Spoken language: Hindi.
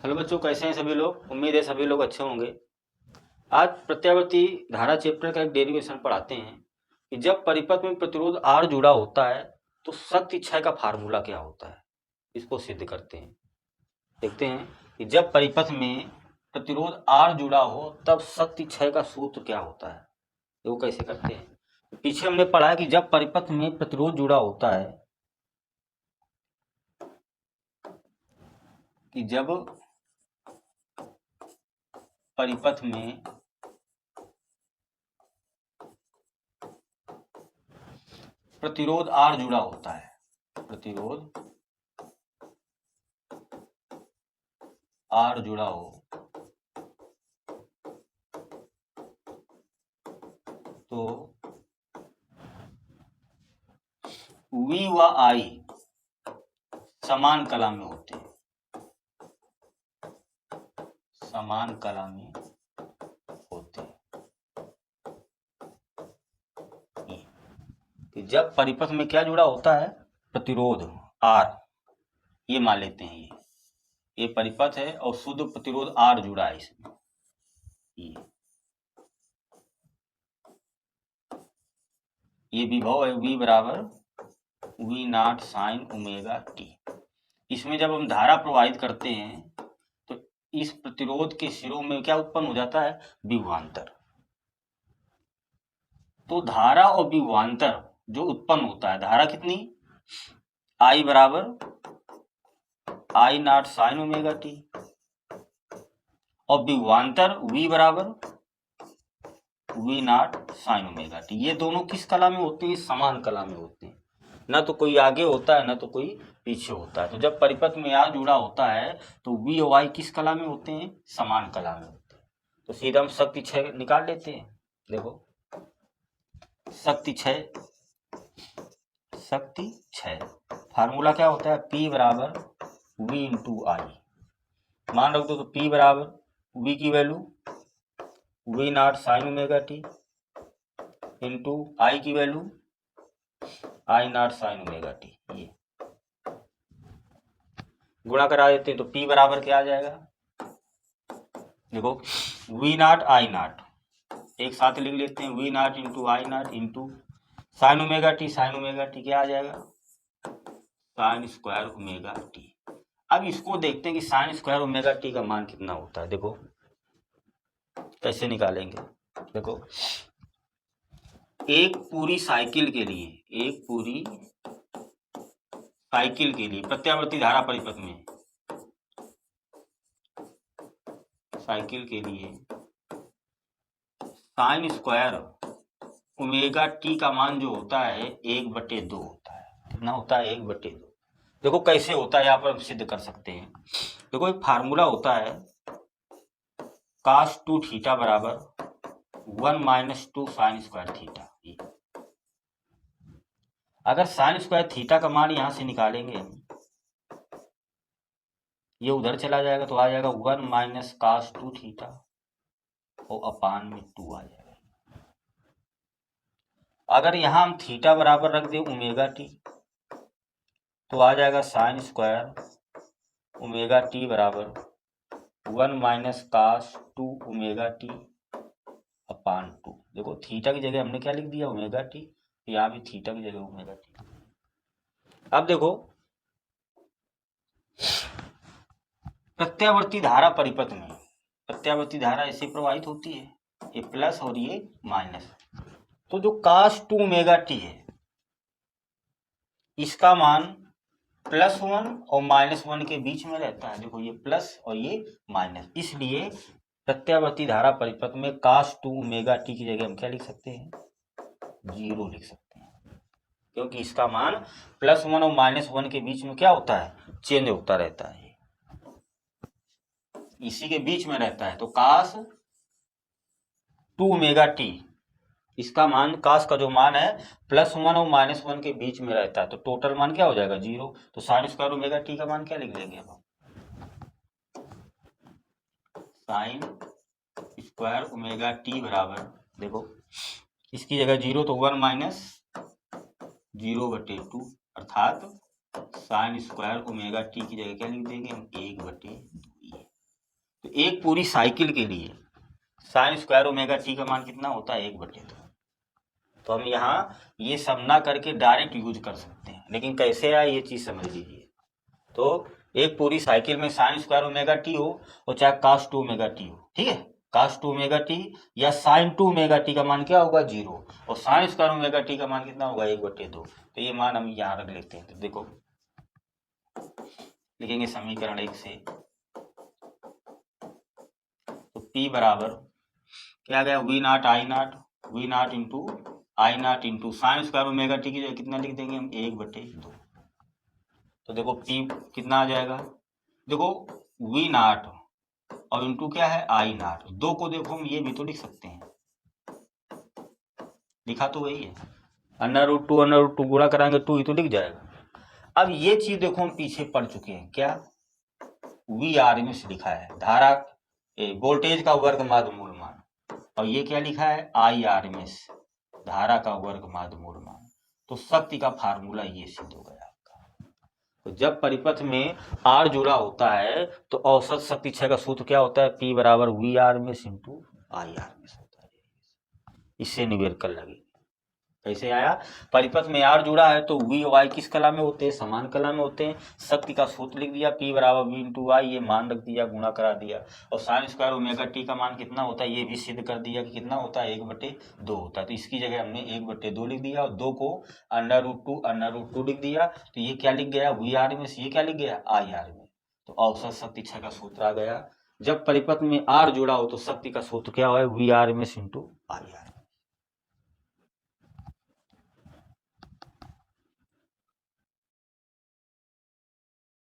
हेलो बच्चों, कैसे हैं सभी लोग। उम्मीद है सभी लोग अच्छे होंगे। आज प्रत्यावर्ती धारा चैप्टर का एक डेरिवेशन पढ़ाते हैं कि जब परिपथ में प्रतिरोध R जुड़ा होता है तो शक्ति क्षय का फार्मूला क्या होता है, इसको सिद्ध करते हैं। देखते हैं कि जब परिपथ में प्रतिरोध R जुड़ा हो तब शक्ति क्षय का सूत्र क्या होता है, वो कैसे करते हैं। पीछे हमने पढ़ा है कि जब परिपथ में प्रतिरोध जुड़ा होता है कि जब परिपथ में प्रतिरोध R जुड़ा होता है, प्रतिरोध R जुड़ा हो तो V व I समान कला में होते हैं, समान कला में होते हैं। कि जब परिपथ में क्या जुड़ा होता है, प्रतिरोध R, ये मान लेते हैं ये परिपथ है और शुद्ध प्रतिरोध R जुड़ा है इसमें। ये विभव है V बराबर V not sine omega T. इसमें जब हम धारा प्रवाहित करते हैं तो इस प्रतिरोध के सिरों में क्या उत्पन्न हो जाता है, विभवांतर। तो धारा और विभवांतर जो उत्पन्न होता है, धारा कितनी, I बराबर I not sine omega T और विभवांतर V बराबर V not sine omega T. ये दोनों किस कला में होते हैं, समान कला में होते हैं। ना तो कोई आगे होता है ना तो कोई पीछे होता है। तो जब परिपथ में R जुड़ा होता है तो V और I किस कला में होते हैं, समान कला में होते हैं। तो सीधा हम शक्ति क्षय निकाल लेते हैं। देखो शक्ति क्षय फार्मूला क्या होता है, P बराबर V इंटू I। मान रख दो तो P बराबर V की value V not sine omega T into I की value I not sine omega T. ये गुणा करा देते हैं तो P बराबर क्या आ जाएगा, देखो V नॉट I नॉट एक साथ लिख लेते हैं, V not into I not into sine omega T. Sine omega T क्या आ जाएगा, साइन स्क्वायर ओमेगा टी। अब इसको देखते हैं कि साइन स्क्वायर ओमेगा टी का मान कितना होता है। देखो कैसे निकालेंगे। देखो एक पूरी साइकिल के लिए प्रत्यावर्ती धारा परिपथ में साइकिल के लिए साइन स्क्वायर ओमेगा टी का मान जो होता है 1/2 होता है। कितना होता है, 1/2। देखो कैसे होता है, यहाँ पर हम सिद्ध कर सकते हैं। देखो एक फार्मूला होता है cos 2 थीटा बराबर 1 - 2 साइन स्क्वायर थीटा। अगर साइन स्क्वायर थीटा का मान यहां से निकालेंगे, ये उधर चला जाएगा तो आ जाएगा 1 - cos 2 थीटा और अपान में 2 आ जाएगा। अगर यहां हम थीटा बराबर रख दें ओमेगा टी तो आ जाएगा साइन स्क्वायर ओमेगा टी बराबर 1 - cos 2 ओमेगा टी अपान 2। देखो थीटा की जगह हमने क्या लिख दिया, ओमेगा टी। यहाँ भी थीटा की जगह ओमेगा टी। अब देखो प्रत्यावर्ती धारा परिपथ में प्रत्यावर्ती धारा ऐसे प्रवाहित होती है, ये प्लस और ये माइनस। तो जो cos 2 ओमेगा टी है इसका मान +1 और -1 के बीच में रहता है। देखो ये प्लस और ये माइनस, इसलिए प्रत्यावर्ती धारा परिपथ में cos 2 ओमेगा टी की जगह हम क्या लिख सकते हैं, 0 लिख सकते हैं, क्योंकि इसका मान +1 और -1 के बीच में क्या होता है, चेंज होता रहता है, इसी के बीच में रहता है। तो cos 2 ओमेगा टी इसका मान, cos का जो मान है +1 और -1 के बीच में रहता है, तो टोटल मान क्या हो जाएगा, 0। तो साइन स्क्वायर ओमेगा टी का मान क्या लिख लेंगे अब, साइन स्क्वायर ओमेगा टी बराबर, देखो इसकी जगह 0 तो 1 - 0/2 अर्थात साइन स्क्वायर ओमेगा टी की जगह क्या लिख देंगे हम, 1/2। तो एक पूरी साइकिल के लिए साइन स्क्वायर ओमेगा टी का मान कितना होता है 1/2। तो हम यहाँ ये सब ना करके डायरेक्ट यूज कर सकते हैं, लेकिन कैसे आए ये चीज समझ लीजिए। तो एक पूरी साइकिल में साइन स्क्वायर ओमेगा टी हो और चाहे कास 2 ओमेगा टी हो, ठीक है, कास 2 ओमेगा टी या साइन 2 ओमेगा टी का मान क्या होगा 0, और साइन स्क्वायर ओमेगा टी का मान कितना होगा 1/2। तो ये मान हम यहाँ रख लेते हैं। तो देखो लिखेंगे समीकरण 1 से, तो P बराबर क्या गया V nought into I nought into sine square omega T की जगह कितना लिख देंगे हम 1/2। तो देखो P कितना आ जाएगा, देखो वी नॉट और इंटू क्या है आई नॉट, दो को देखो हम ये भी तो लिख सकते हैं, लिखा तो वही है, √2 गुणा कराएंगे 2 ही तो लिख जाएगा। अब ये चीज देखो हम पीछे पढ़ चुके हैं, क्या वी आर एम एस लिखा है, धारा वोल्टेज का वर्ग माध्य मूल मान, और ये क्या लिखा है आई आर एम एस, धारा का वर्ग माध्य मूल मान। तो शक्ति का फार्मूला ये सिद्ध हो गया आपका। तो जब परिपथ में आर जुड़ा होता है तो औसत शक्ति क्षय का सूत्र क्या होता है, P बराबर V R M S into I R M S होता है। इससे न्यूमेरिकल लगे कैसे आया, परिपथ में आर जुड़ा है तो वी वाई किस कला में होते हैं, समान कला में होते हैं। शक्ति का सूत्र लिख दिया P बराबर वी इंटू आई, ये मान रख दिया, गुणा करा दिया, और साइन स्क्वायर ओमेगा टी का मान कितना होता है ये भी सिद्ध कर दिया कि कितना होता है 1/2 होता है। तो इसकी जगह हमने 1/2 लिख दिया और 2 को √2 लिख दिया। तो ये क्या लिख गया वी आर एम एस, ये क्या लिख गया आई आर एम एस। तो औसत शक्ति क्षय का सूत्र आ गया। जब परिपथ में आर जुड़ा हो तो शक्ति का सूत्र क्या हो, V R M S into I are.